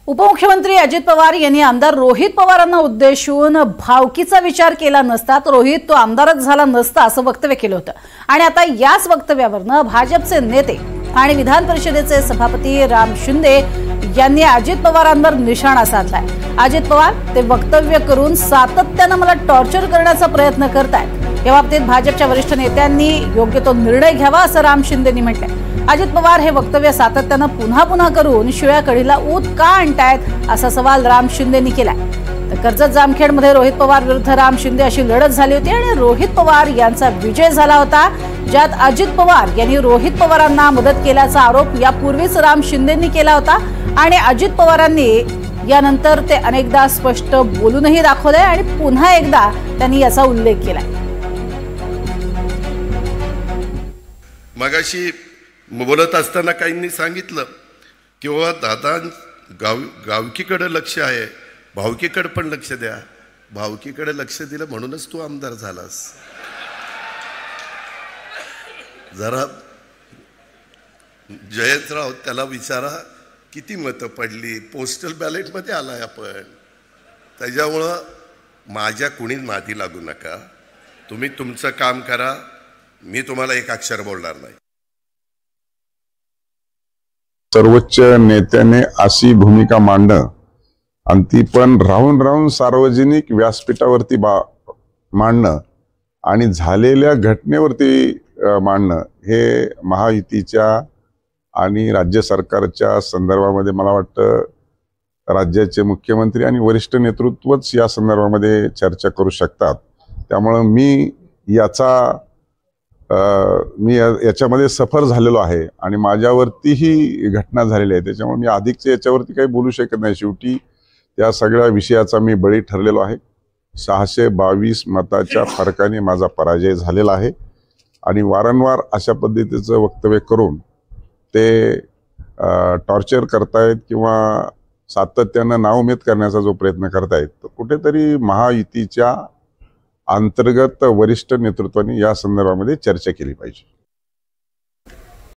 उपमुख्यमंत्री अजित पवार यांनी आमदार रोहित पवारांना उद्देशून भावकीचा विचार केला नसता तर रोहित तो आमदारच झाला नसता असं वक्तव्य केलं होतं। आणि आता याच वक्तव्यावरनं भाजपचे नेते आणि विधान परिषदेचे सभापती राम शिंदे यांनी अजित पवारांवर निशाणा साधलाय। अजित पवार ते वक्तव्य करून सातत्याने मला टॉर्चर करण्याचा प्रयत्न करतायत। या बाबतीत भाजपच्या वरिष्ठ नेत्यांनी योग्य तो निर्णय घ्यावा असं राम शिंदेंनी म्हटलंय। अजित पवार हे वक्तव्य सातत्याने पुन्हा पुन्हा करून शिळ्या कढीला ऊत का आणतायत असा सवाल राम शिंदेंनी केलाय। तर कर्जत जामखेडमध्ये रोहित पवार विरुद्ध राम शिंदे अशी लढत झाली होती आणि रोहित पवार यांचा विजय झाला होता, ज्यात अजित पवार यांनी रोहित पवारांना मदत केल्याचा आरोप यापूर्वीच राम शिंदेंनी केला होता आणि अजित पवारांनी यानंतर ते अनेकदा स्पष्ट बोलूनही दाखवले आणि पुन्हा एकदा त्यांनी याचा उल्लेख केलाय। मगाशी बोलत असताना काहींनी सांगितलं की वा दादा गावकीकडे लक्ष आहे, भावकीकडे पण लक्ष द्या। भावकीकडे लक्ष दिलं म्हणूनच तू आमदार झालास। जरा जयंतराव त्याला विचारा किती मतं पडली, पोस्टल बॅलेट मध्ये आलाय आपण। त्याच्यामुळं माझ्या कुणीच माती लागू नका, तुम्ही तुमचं काम करा, मी तुम्हाला एक अक्षर बोलणार नाही। सर्वोच्च नेत्याने अशी भूमिका मांडणं आणि ती पण राहून राहून सार्वजनिक व्यासपीठावरती मांडणं आणि झालेल्या घटनेवरती मांडणं हे महायुतीच्या आणि राज्य सरकारच्या संदर्भामध्ये मला वाटतं राज्याचे मुख्यमंत्री आणि वरिष्ठ नेतृत्वच या संदर्भामध्ये चर्चा करू शकतात। त्यामुळे मी याच्यामध्ये सफर झालेलो आहे आणि माझ्यावरती ही घटना झालेली आहे, त्याच्यामुळे मी अधिकचे याच्यावरती काही बोलू शकत नाही। शेवटी त्या सगळ्या विषयाचा मी बळी ठरलेलो आहे। 622 मताच्या फरकाने माझा पराजय झालेला आहे आणि वारंवार अशा पद्धतीचं वक्तव्य करून ते टॉर्चर करतायत किंवा सातत्यानं नाउमेद करण्याचा जो प्रयत्न करतायत, तर कुठेतरी महायुतीच्या अंतर्गत वरिष्ठ नेतृत्वाने या संदर्भामध्ये चर्चा केली पाहिजे।